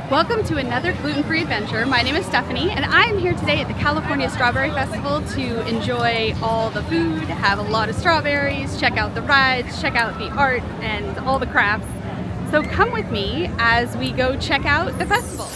Welcome to another gluten-free adventure. My name is Stephanie and I am here today at the California Strawberry Festival to enjoy all the food, have a lot of strawberries, check out the rides, check out the art and all the crafts. So come with me as we go check out the festival.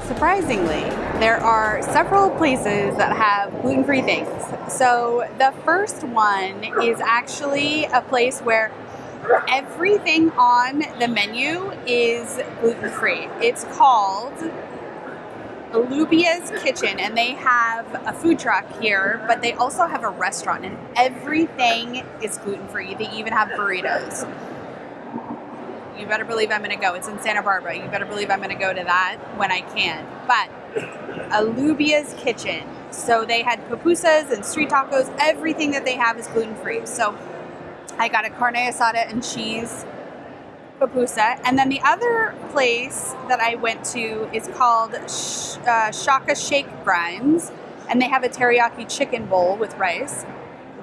Surprisingly, there are several places that have gluten-free things. So the first one is actually a place where everything on the menu is gluten-free. It's called Lubia's Kitchen, and they have a food truck here, but they also have a restaurant, and everything is gluten-free. They even have burritos. You better believe I'm going to go. It's in Santa Barbara. You better believe I'm going to go to that when I can. But Lubia's Kitchen. So they had pupusas and street tacos. Everything that they have is gluten-free. So I got a carne asada and cheese pupusa. And then the other place that I went to is called Shaka Shake Grinds. And they have a teriyaki chicken bowl with rice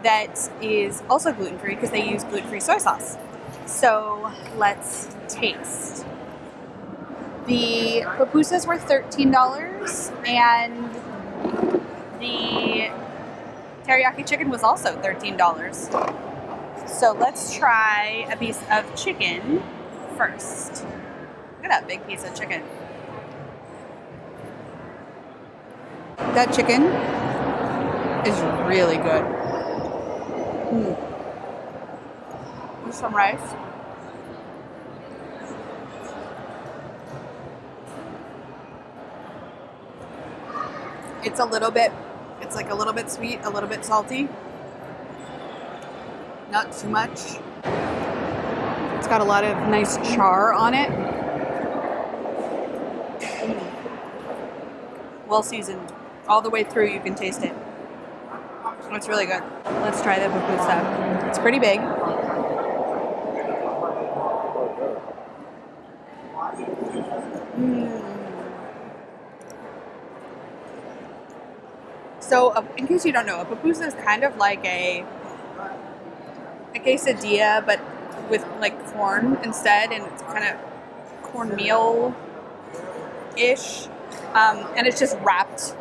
that is also gluten-free because they use gluten-free soy sauce. So let's taste. The pupusas were $13 and the teriyaki chicken was also $13. So let's try a piece of chicken first. Look at that big piece of chicken. That chicken is really good. With some rice. It's like a little bit sweet, a little bit salty. Not too much. It's got a lot of nice char on it. Well seasoned. All the way through, you can taste it. It's really good. Let's try the pupusa. It's pretty big. So, in case you don't know, a pupusa is kind of like a quesadilla, but with like corn instead, and it's kind of cornmeal-ish, and it's just wrapped.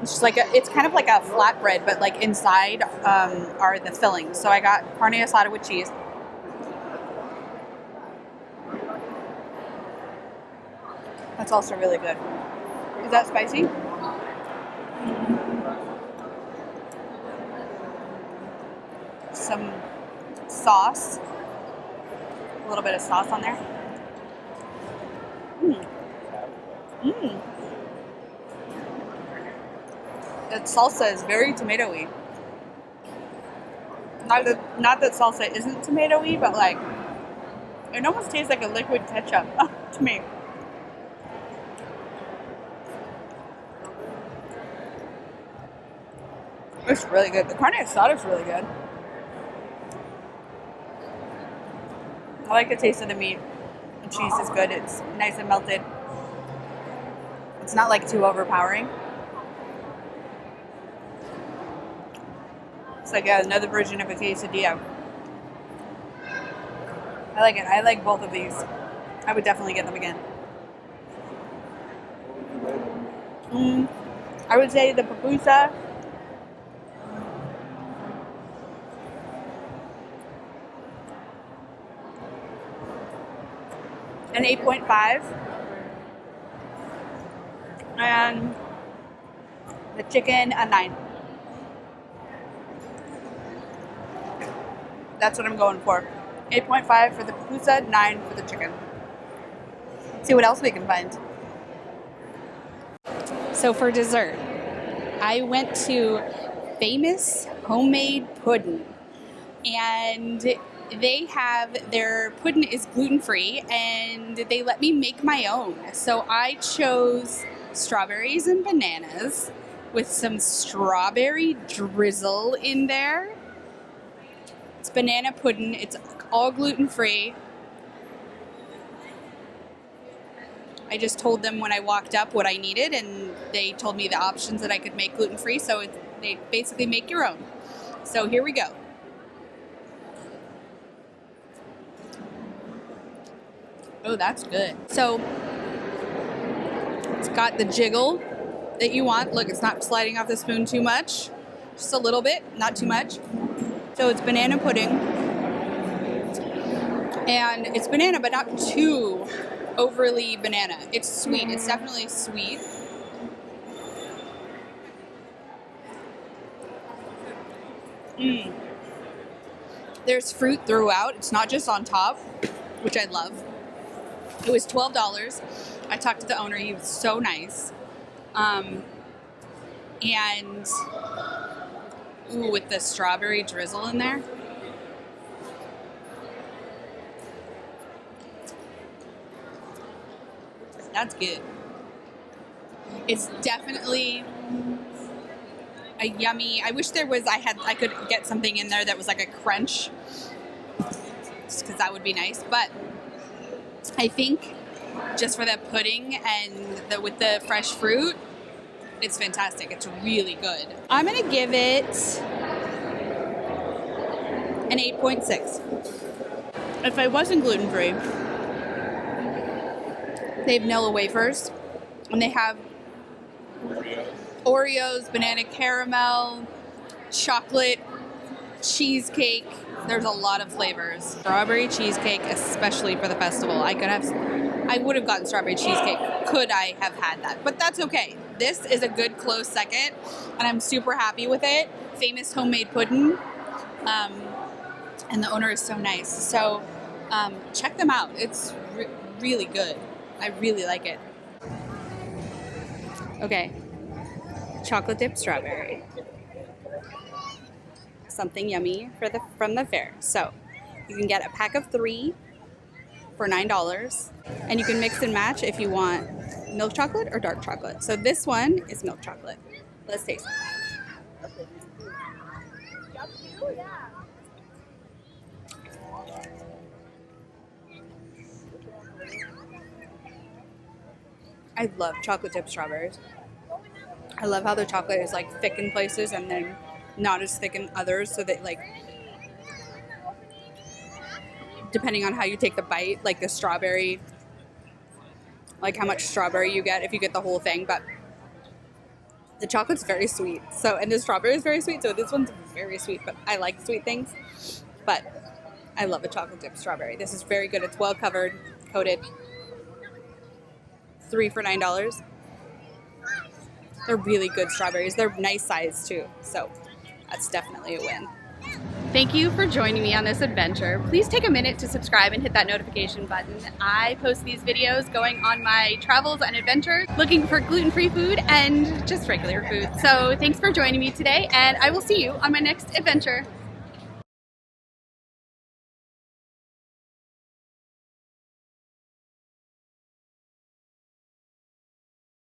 It's just like it's kind of like a flatbread, but like inside are the fillings. So I got carne asada with cheese. That's also really good. Is that spicy? Some sauce. A little bit of sauce on there. That salsa is very tomatoey. Not that salsa isn't tomatoey, but like it almost tastes like a liquid ketchup to me. It's really good. The carne asada is really good. I like the taste of the meat. The cheese is good. It's nice and melted. It's not like too overpowering. It's like another version of a quesadilla. I like it. I like both of these. I would definitely get them again. I would say the pupusa an 8.5, and the chicken a 9. That's what I'm going for. 8.5 for the pupusa, 9 for the chicken. Let's see what else we can find. So for dessert, I went to Famous Homemade Pudding, and they have their pudding is gluten-free, and they let me make my own. So I chose strawberries and bananas with some strawberry drizzle in there. It's banana pudding. It's all gluten-free. I just told them when I walked up what I needed, and they told me the options that I could make gluten-free. So they basically make your own. So here we go. Oh, that's good. So it's got the jiggle that you want. Look, it's not sliding off the spoon too much. Just a little bit, not too much. So it's banana pudding. And it's banana, but not too overly banana. It's sweet. It's definitely sweet. There's fruit throughout. It's not just on top, which I love. It was $12. I talked to the owner. He was so nice. And ooh, with the strawberry drizzle in there. That's good. It's definitely a yummy. I wish there was. I could get something in there that was like a crunch, just because that would be nice. But I think just for the pudding and with the fresh fruit, it's fantastic. It's really good. I'm gonna give it an 8.6. If I wasn't gluten-free, they have vanilla wafers, and they have Oreos, banana caramel, chocolate, cheesecake. There's a lot of flavors. Strawberry cheesecake, especially for the festival. I would have gotten strawberry cheesecake could I have had that, but that's okay. This is a good close second, and I'm super happy with it. Famous homemade pudding, and the owner is so nice. So check them out. It's really good. I really like it. Okay, chocolate dipped strawberry. Something yummy from the fair. So you can get a pack of 3 for $9, and you can mix and match if you want milk chocolate or dark chocolate. So this one is milk chocolate. Let's taste it. I love chocolate dipped strawberries. I love how the chocolate is like thick in places and then not as thick in others, so that like depending on how you take the bite, like the strawberry, like how much strawberry you get if you get the whole thing. But the chocolate's very sweet, so, and the strawberry is very sweet, so this one's very sweet. But I like sweet things, but I love a chocolate dipped strawberry. This is very good. It's well covered, coated. 3 for $9. They're really good strawberries. They're nice size too, so that's definitely a win. Thank you for joining me on this adventure. Please take a minute to subscribe and hit that notification button. I post these videos going on my travels and adventures, looking for gluten-free food and just regular food. So thanks for joining me today, and I will see you on my next adventure.